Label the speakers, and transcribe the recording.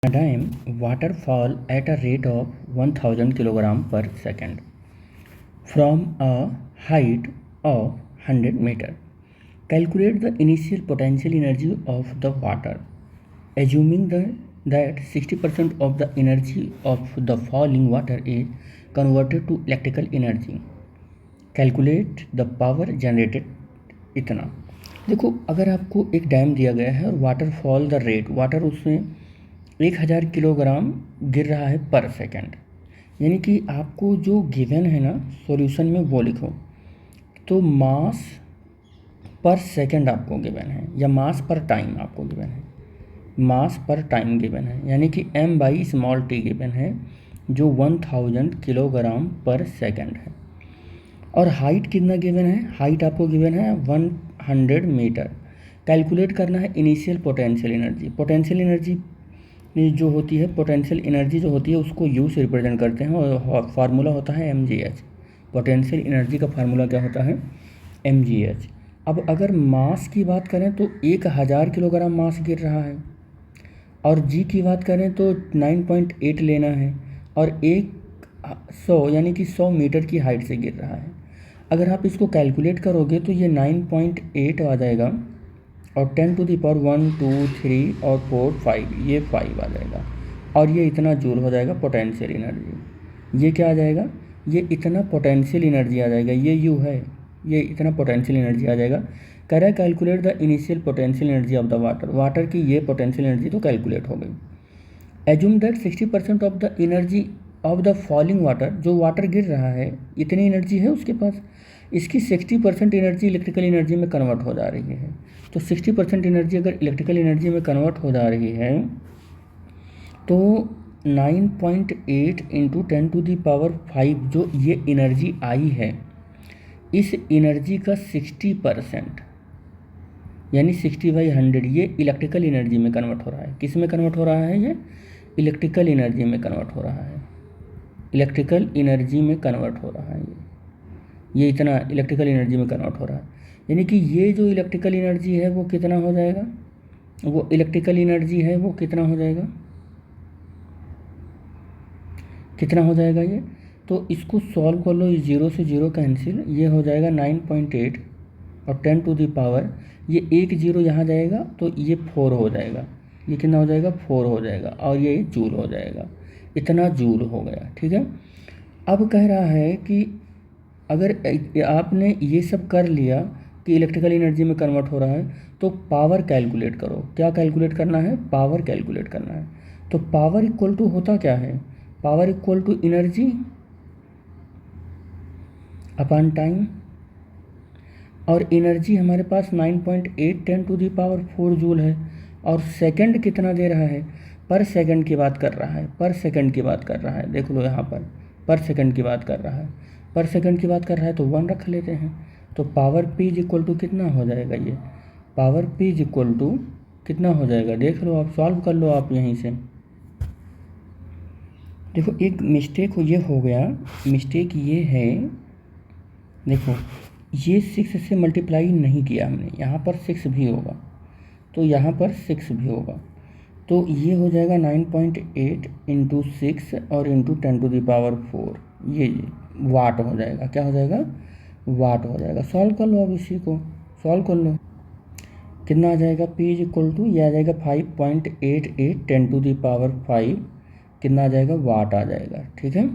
Speaker 1: A dam water fall at a rate of 1000 kg per second from a height of 100 meter. Calculate the initial potential energy of the water, assuming that 60% of the energy of the falling water is converted to electrical energy. Calculate the power generated. इतना देखो, अगर आपको एक dam दिया गया है और water fall the rate, water उसमें 1000 किलोग्राम गिर रहा है पर सेकंड, यानी कि आपको जो गिवन है ना सॉल्यूशन में वो लिखो। तो मास पर सेकंड आपको गिवन है या मास पर टाइम आपको गिवन है, मास पर टाइम गिवन है, यानी कि m/t गिवन है जो 1000 किलोग्राम पर सेकंड है। और हाइट कितना गिवन है, हाइट आपको गिवन है 100 मीटर। कैलकुलेट करना है initial potential energy. Potential energy जो होती है, पोटेंशियल एनर्जी जो होती है उसको यू से रिप्रेजेंट करते हैं और फार्मूला होता है mgh। पोटेंशियल एनर्जी का फार्मूला क्या होता है, mgh। अब अगर मास की बात करें तो 1000 किलोग्राम मास गिर रहा है, और जी की बात करें तो 9.8 लेना है, और 100 यानी कि 100 मीटर की हाइट से गिर रहा है। अगर आप इसको कैलकुलेट करोगे तो ये 9.8 आ जाएगा, और 10 टू द पावर 1 2 3 और 4 5, ये 5 आ जाएगा, और ये इतना जूल हो जाएगा पोटेंशियल एनर्जी। ये क्या आ जाएगा, ये इतना पोटेंशियल एनर्जी आ जाएगा, ये यू है, ये इतना पोटेंशियल एनर्जी आ जाएगा। कह रहा है calculate the initial potential energy of the water. Water की ये पोटेंशियल एनर्जी तो कैलकुलेट हो गई। Assume that 60% of the energy of the falling water, जो वाटर गिर रहा है इतनी एनर्जी है उसके पास, इसकी 60% एनर्जी इलेक्ट्रिकल एनर्जी में कन्वर्ट हो जा रही है। तो 60% एनर्जी अगर इलेक्ट्रिकल एनर्जी में कन्वर्ट हो जा रही है तो 9.8 इंटू 10 टू दी पावर 5 जो ये एनर्जी आई है, इस एनर्जी का 60% यानी 60/100 ये इलेक्ट्रिकल एनर्जी में कन्वर्ट हो रहा है। किस में कन्वर्ट हो रहा है, ये इलेक्ट्रिकल एनर्जी में कन्वर्ट हो रहा है, इलेक्ट्रिकल एनर्जी में कन्वर्ट हो रहा है। ये इतना इलेक्ट्रिकल एनर्जी में कन्वर्ट हो रहा है, यानी कि ये जो इलेक्ट्रिकल एनर्जी है वो कितना हो जाएगा, वो इलेक्ट्रिकल एनर्जी है वो कितना हो जाएगा, कितना हो जाएगा ये। तो इसको सॉल्व कर लो, 0 से 0 कैंसिल, ये हो जाएगा 9.8 और 10 टू दी पावर, ये 1 0 यहाँ जाएगा तो ये 4 हो जाएगा, ये कितना हो जाएगा 4 हो जाएगा, और ये जूल हो जाएगा, इतना जूल हो गया। ठीक है, अब कह रहा है कि अगर आपने ये सब कर लिया कि इलेक्ट्रिकल एनर्जी में कन्वर्ट हो रहा है, तो पावर कैलकुलेट करो। क्या कैलकुलेट करना है, पावर कैलकुलेट करना है। तो पावर इक्वल टू होता क्या है, power equal to energy upon time, और एनर्जी हमारे पास 9.8 10 टू दी पावर 4 जूल है, और सेकंड कितना दे रहा है, पर सेकंड की बात कर रहा है, पर सेकंड की बात कर रहा है, देख लो यहाँ पर सेकंड की बात कर रहा है, पर सेकंड की बात कर रहा है तो 1 रख लेते हैं। तो power P is equal to कितना हो जाएगा, ये power P is equal to कितना हो जाएगा, देख लो आप, सॉल्व कर लो आप यहीं से। देखो एक मिस्टेक ये हो गया, मिस्टेक ये है, देखो ये 6 से मल्टीप्लाई नहीं किया हमने, यहाँ पर 6 भी होगा तो यहाँ पर 6 भी होगा, तो ये हो जाएगा 9.8 इंटू 6 और इंटू 10 टू द पावर 4, ये वाट हो जाएगा, क्या हो जाएगा, वाट हो जाएगा। सॉल्व कर लो अब, इसी को सॉल्व कर लो, कितना आ जाएगा, P इज इक्वल टू ये आ जाएगा 5.88 10 टू द पावर 5, कितना आ जाएगा, वाट आ जाएगा। ठीक है।